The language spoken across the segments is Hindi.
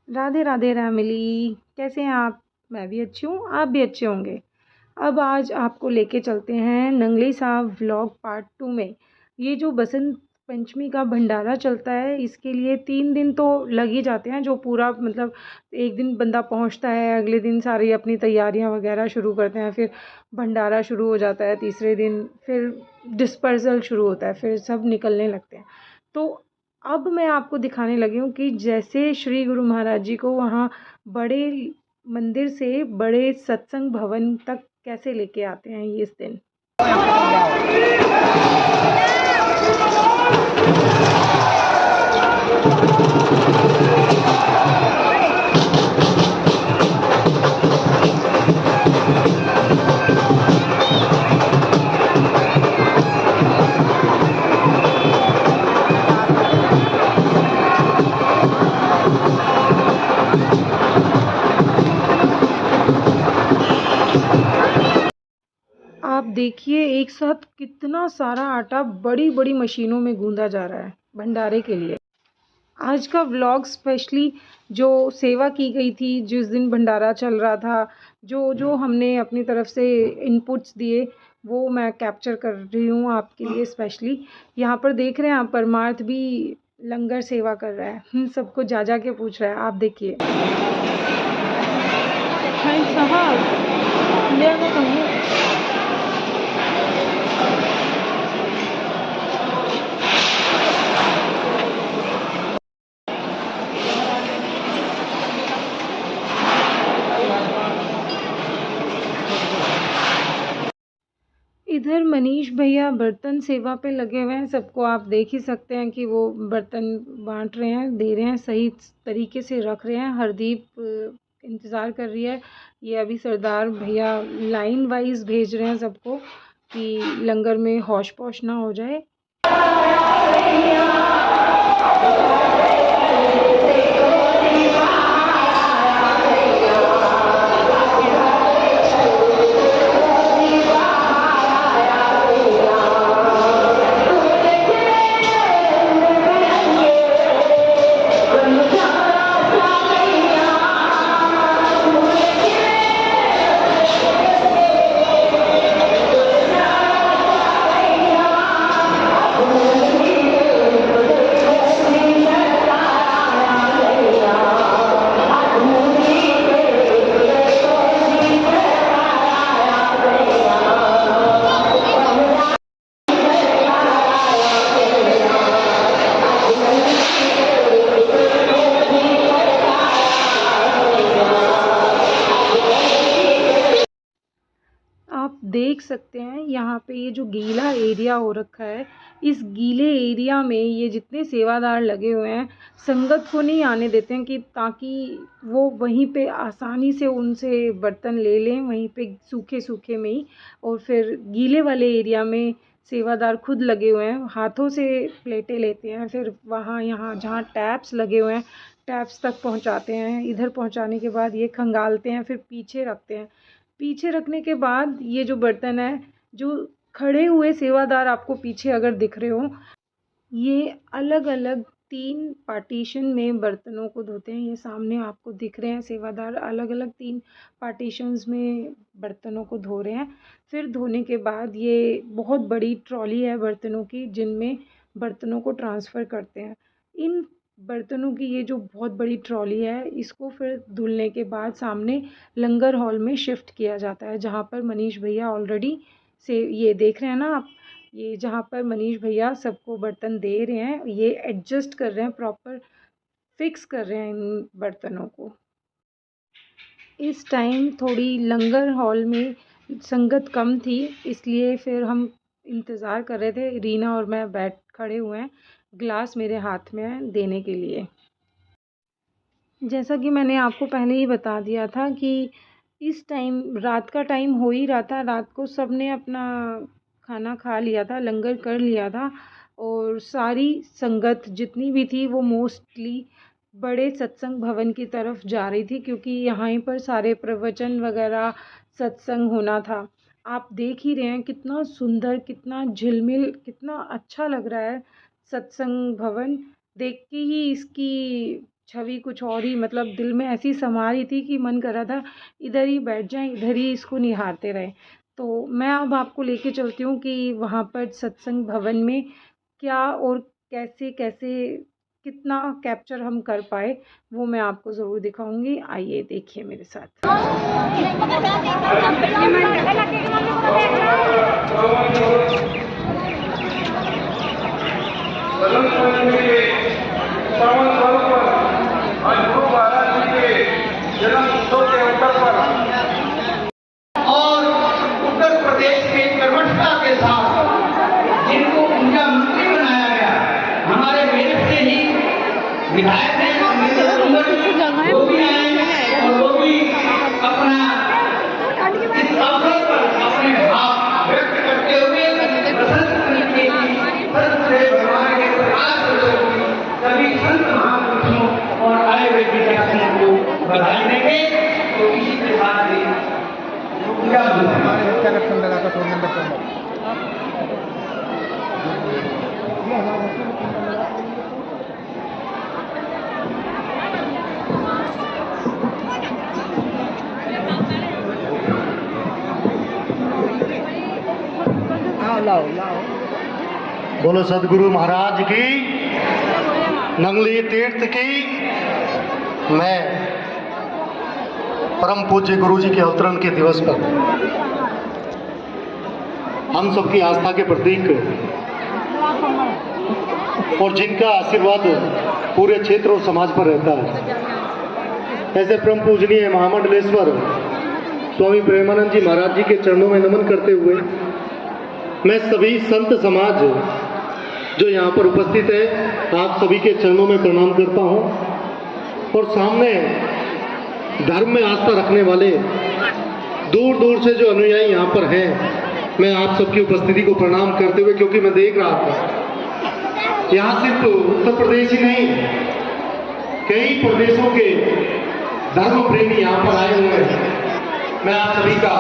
राधे राधे रैमिली, कैसे हैं आप? मैं भी अच्छी हूँ, आप भी अच्छे होंगे। अब आज आपको लेके चलते हैं नंगली साहब व्लॉग पार्ट 2 में। ये जो बसंत पंचमी का भंडारा चलता है, इसके लिए 3 दिन तो लग ही जाते हैं। जो पूरा मतलब एक दिन बंदा पहुंचता है, अगले दिन सारी अपनी तैयारियां वगैरह शुरू करते हैं, फिर भंडारा शुरू हो जाता है तीसरे दिन, फिर डिस्पर्सल शुरू होता है, फिर सब निकलने लगते हैं। तो अब मैं आपको दिखाने लगी हूँ कि जैसे श्री गुरु महाराज जी को वहाँ बड़े मंदिर से बड़े सत्संग भवन तक कैसे लेके आते हैं ये इस दिन। आप देखिए एक साथ कितना सारा आटा बड़ी बड़ी मशीनों में गूंदा जा रहा है भंडारे के लिए। आज का व्लॉग स्पेशली जो सेवा की गई थी, जिस दिन भंडारा चल रहा था, जो जो हमने अपनी तरफ से इनपुट्स दिए, वो मैं कैप्चर कर रही हूँ आपके लिए स्पेशली। यहाँ पर देख रहे हैं आप, परमार्थ भी लंगर सेवा कर रहा है, सबको जा जा के पूछ रहा है। आप देखिए साहब, ले आना कहूँ। इधर मनीष भैया बर्तन सेवा पे लगे हुए हैं। सबको आप देख ही सकते हैं कि वो बर्तन बांट रहे हैं, दे रहे हैं, सही तरीके से रख रहे हैं। हरदीप इंतज़ार कर रही है। ये अभी सरदार भैया लाइन वाइज भेज रहे हैं सबको कि लंगर में हौश पौश ना हो जाए। आप देख सकते हैं यहाँ पे ये जो गीला एरिया हो रखा है, इस गीले एरिया में ये जितने सेवादार लगे हुए हैं, संगत को नहीं आने देते हैं कि ताकि वो वहीं पे आसानी से उनसे बर्तन ले लें, वहीं पे सूखे सूखे में ही। और फिर गीले वाले एरिया में सेवादार खुद लगे हुए हैं, हाथों से प्लेटें लेते हैं, फिर वहाँ यहाँ जहाँ टैप्स लगे हुए हैं टैप्स तक पहुँचाते हैं। इधर पहुँचाने के बाद ये खंगालते हैं, फिर पीछे रखते हैं। पीछे रखने के बाद ये जो बर्तन है, जो खड़े हुए सेवादार आपको पीछे अगर दिख रहे हो, ये अलग अलग 3 पार्टीशन में बर्तनों को धोते हैं। ये सामने आपको दिख रहे हैं सेवादार अलग अलग 3 पार्टीशंस में बर्तनों को धो रहे हैं। फिर धोने के बाद ये बहुत बड़ी ट्रॉली है बर्तनों की, जिनमें बर्तनों को ट्रांसफ़र करते हैं। इन बर्तनों की ये जो बहुत बड़ी ट्रॉली है, इसको फिर धुलने के बाद सामने लंगर हॉल में शिफ्ट किया जाता है, जहाँ पर मनीष भैया ऑलरेडी से ये देख रहे हैं ना आप, ये जहाँ पर मनीष भैया सबको बर्तन दे रहे हैं, ये एडजस्ट कर रहे हैं, प्रॉपर फिक्स कर रहे हैं इन बर्तनों को। इस टाइम थोड़ी लंगर हॉल में संगत कम थी, इसलिए फिर हम इंतज़ार कर रहे थे। रीना और मैं खड़े हुए हैं, ग्लास मेरे हाथ में है देने के लिए। जैसा कि मैंने आपको पहले ही बता दिया था कि इस टाइम रात का टाइम हो ही रहा था, रात को सब ने अपना खाना खा लिया था, लंगर कर लिया था, और सारी संगत जितनी भी थी वो मोस्टली बड़े सत्संग भवन की तरफ जा रही थी, क्योंकि यहाँ पर सारे प्रवचन वगैरह सत्संग होना था। आप देख ही रहे हैं कितना सुंदर, कितना झिलमिल, कितना अच्छा लग रहा है सत्संग भवन। देख के ही इसकी छवि कुछ और ही, मतलब दिल में ऐसी समा रही थी कि मन कर रहा था इधर ही बैठ जाएं, इधर ही इसको निहारते रहें। तो मैं अब आपको लेके चलती हूँ कि वहाँ पर सत्संग भवन में क्या और कैसे कैसे कितना कैप्चर हम कर पाए, वो मैं आपको ज़रूर दिखाऊंगी। आइए देखिए मेरे साथ। और उत्तर प्रदेश के कर्मठता के साथ जिनको उनका मंत्री बनाया गया, हमारे मेरठ से ही विधायक हैं वो भी आए और वो भी अपना इस अवसर पर अपने भाव व्यक्त करते हुए बसंत पंचमी की सर्वश्रेष्ठ भगवान के प्रकाश स्वरूप सभी संत महापुरुषों और आयुर्वेदिक दर्शनों को बधाई देंगे। तो इसी के साथ ही पूजा कनेक्शन लगाकर फोन नंबर पर लाओ लाओ। बोलो सदगुरु महाराज की, नंगली तीर्थ की। मैं परम पूज्य गुरु जी के अवतरण के दिवस पर हम सबकी आस्था के प्रतीक और जिनका आशीर्वाद पूरे क्षेत्र और समाज पर रहता है, ऐसे परम पूजनीय महामंडलेश्वर स्वामी प्रेमानंद जी महाराज जी के चरणों में नमन करते हुए मैं सभी संत समाज जो यहाँ पर उपस्थित है, आप सभी के चरणों में प्रणाम करता हूँ। और सामने धर्म में आस्था रखने वाले दूर दूर से जो अनुयायी यहाँ पर हैं, मैं आप सबकी उपस्थिति को प्रणाम करते हुए, क्योंकि मैं देख रहा था यहाँ सिर्फ उत्तर प्रदेश ही नहीं, कई प्रदेशों के धर्म प्रेमी यहाँ पर आए हुए हैं। मैं आप सभी का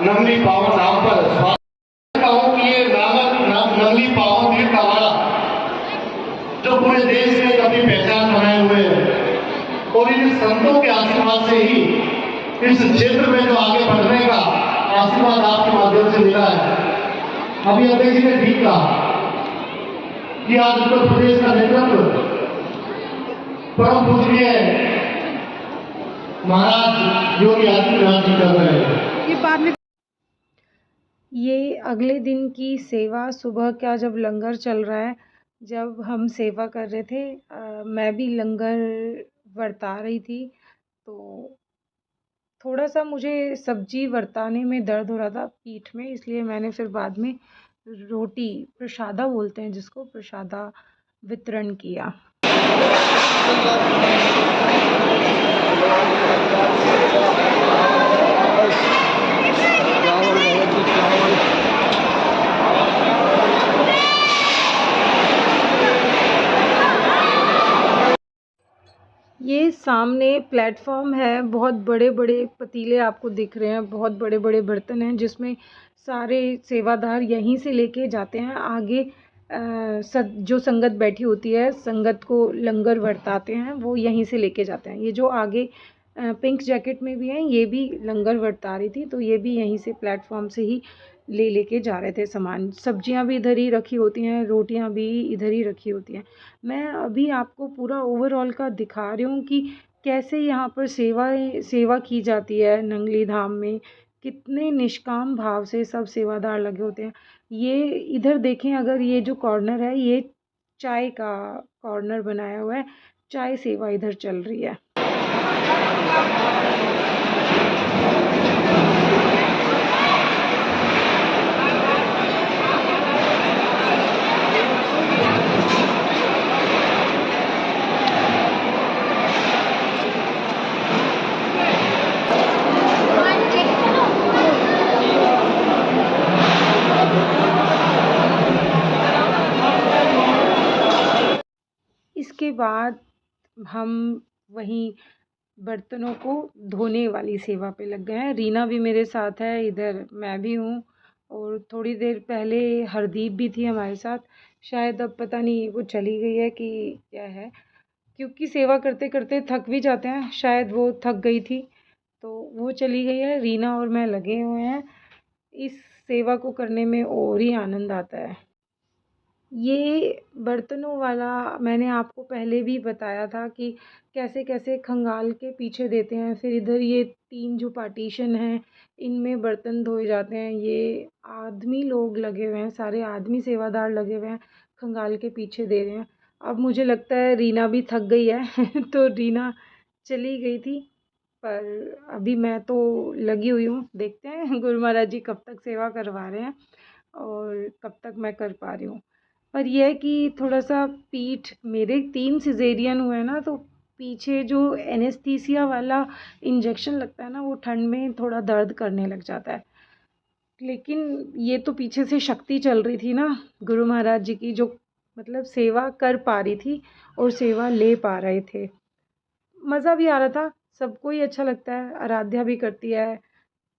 नवली पावन धाम पर स्वागत करता हूँ कि ये नवली पावन तीर्थ हमारा जो पूरे देश में अपनी पहचान बनाए हुए हैं, और इन संतों के आशीर्वाद से ही इस क्षेत्र में जो आगे बढ़ने का आशीर्वाद आपके माध्यम से मिला है। अभी अध्यक्ष जी ने ठीक कहा कि आज उत्तर प्रदेश का नेतृत्व परम पूजनीय महाराज योगी आदित्यनाथ जी कर रहे हैं। ये अगले दिन की सेवा, सुबह का जब लंगर चल रहा है, जब हम सेवा कर रहे थे, मैं भी लंगर बरता रही थी, तो थोड़ा सा मुझे सब्जी बरताने में दर्द हो रहा था पीठ में, इसलिए मैंने फिर बाद में रोटी, प्रसादा बोलते हैं जिसको, प्रसादा वितरण किया। ये सामने प्लेटफॉर्म है, बहुत बड़े बड़े पतीले आपको दिख रहे हैं, बहुत बड़े बड़े बर्तन हैं जिसमें सारे सेवादार यहीं से लेके जाते हैं आगे। जो संगत बैठी होती है, संगत को लंगर बरताते हैं, वो यहीं से लेके जाते हैं। ये जो आगे पिंक जैकेट में भी हैं, ये भी लंगर बरता रही थी, तो ये भी यहीं से प्लेटफॉर्म से ही लेके जा रहे थे सामान। सब्जियां भी इधर ही रखी होती हैं, रोटियां भी इधर ही रखी होती हैं। मैं अभी आपको पूरा ओवरऑल का दिखा रही हूँ कि कैसे यहाँ पर सेवा की जाती है नंगली धाम में, कितने निष्काम भाव से सब सेवादार लगे होते हैं। ये इधर देखें, अगर ये जो कॉर्नर है, ये चाय का कॉर्नर बनाया हुआ है, चाय सेवा इधर चल रही है। इसके बाद हम वहीं बर्तनों को धोने वाली सेवा पे लग गए हैं। रीना भी मेरे साथ है, इधर मैं भी हूँ, और थोड़ी देर पहले हरदीप भी थी हमारे साथ। शायद अब पता नहीं वो चली गई है कि क्या है। क्योंकि सेवा करते करते थक भी जाते हैं, शायद वो थक गई थी तो वो चली गई है। रीना और मैं लगे हुए हैं इस सेवा को करने में, और ही आनंद आता है। ये बर्तनों वाला मैंने आपको पहले भी बताया था कि कैसे कैसे खंगाल के पीछे देते हैं, फिर इधर ये 3 जो पार्टीशन हैं इनमें बर्तन धोए जाते हैं। ये आदमी लोग लगे हुए हैं, सारे आदमी सेवादार लगे हुए हैं, खंगाल के पीछे दे रहे हैं। अब मुझे लगता है रीना भी थक गई है तो रीना चली गई थी, पर अभी मैं तो लगी हुई हूँ। देखते हैं गुरु महाराज जी कब तक सेवा करवा रहे हैं और कब तक मैं कर पा रही हूँ। पर यह है कि थोड़ा-सा पीठ, मेरे 3 सिज़ेरियन हुए हैं ना, तो पीछे जो एनेस्थीसिया वाला इंजेक्शन लगता है ना, वो ठंड में थोड़ा दर्द करने लग जाता है। लेकिन ये तो पीछे से शक्ति चल रही थी ना गुरु महाराज जी की, जो मतलब सेवा कर पा रही थी और सेवा ले पा रहे थे। मज़ा भी आ रहा था, सबको ही अच्छा लगता है, आराध्या भी करती है,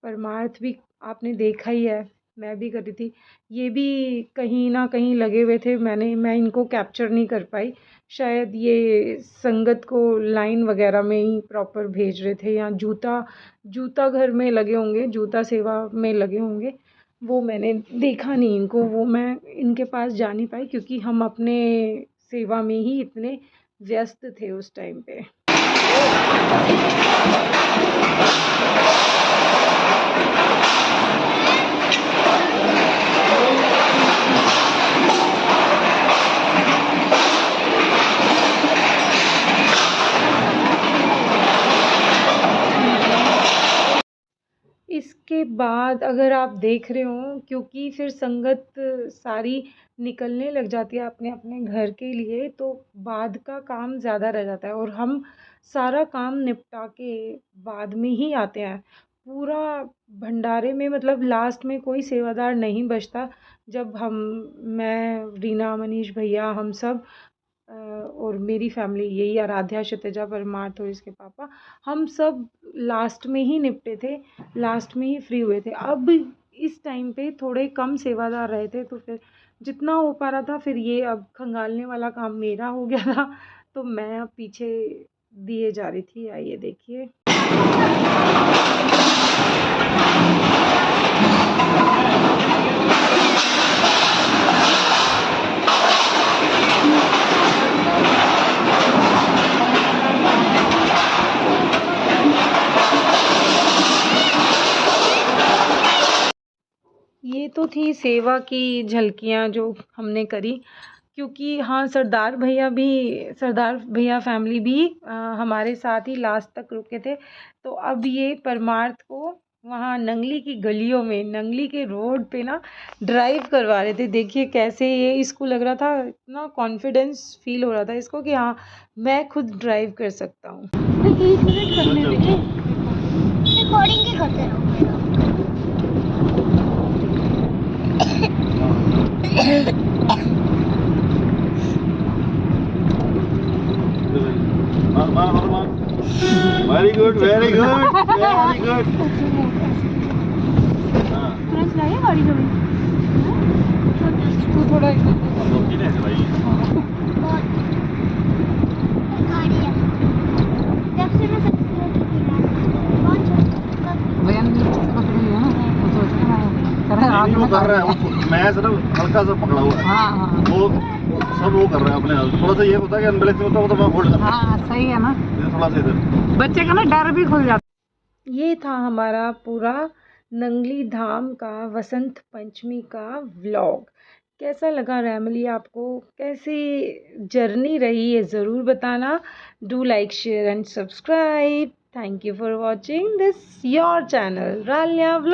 परमार्थ भी आपने देखा ही है, मैं भी कर रही थी। ये भी कहीं न कहीं लगे हुए थे, मैं इनको कैप्चर नहीं कर पाई। शायद ये संगत को लाइन वगैरह में ही प्रॉपर भेज रहे थे, या जूता घर में लगे होंगे, जूता सेवा में लगे होंगे। वो मैंने देखा नहीं इनको, वो मैं इनके पास जा नहीं पाई क्योंकि हम अपने सेवा में ही इतने व्यस्त थे उस टाइम पे। इसके बाद अगर आप देख रहे हो, क्योंकि फिर संगत सारी निकलने लग जाती है अपने अपने घर के लिए, तो बाद का काम ज़्यादा रह जाता है और हम सारा काम निपटा के बाद में ही आते हैं। पूरा भंडारे में मतलब लास्ट में कोई सेवादार नहीं बचता। जब मैं, रीना, मनीष भैया, हम सब और मेरी फैमिली, यही आराध्या, क्षितिजा, परमार्थ और इसके पापा, हम सब लास्ट में ही निपटे थे, लास्ट में ही फ्री हुए थे। अब इस टाइम पे थोड़े कम सेवादार रहे थे, तो फिर जितना हो पा रहा था, फिर ये अब खंगालने वाला काम मेरा हो गया था, तो मैं अब पीछे दिए जा रही थी। आइए देखिए। ये तो थी सेवा की झलकियाँ जो हमने करी, क्योंकि हाँ, सरदार भैया फैमिली भी हमारे साथ ही लास्ट तक रुके थे। तो अब ये परमार्थ को वहाँ नंगली की गलियों में, नंगली के रोड पे ना ड्राइव करवा रहे थे। देखिए कैसे ये, इसको लग रहा था, इतना कॉन्फिडेंस फील हो रहा था इसको कि हाँ, मैं खुद ड्राइव कर सकता हूँ। 1 मिनट करने देंगे, रिकॉर्डिंग ही करते रहो। Very good very good very good. तुरंत लाइए गाड़ी कभी तू थोड़ा भाई गाड़ी है जब से मैं वो कर रहा है, मैं सिर्फ हल्का सा पकड़ा हुआ है। वो सब वो कर रहे हैं अपने हाथ। थोड़ा सा ये होता है कि अनबैलेंस होता है तो मैं होल्ड कर रहा हूं। सही है ना, थोड़ा सा इधर बच्चे का ना डर भी खुल जाता। ये था हमारा पूरा नंगली धाम का वसंत पंचमी का व्लॉग। कैसा लगा रैमली आपको, कैसी जर्नी रही, ये ज़रूर बताना। Do like, share and subscribe. Thank you for watching this your channel Ralya vlog.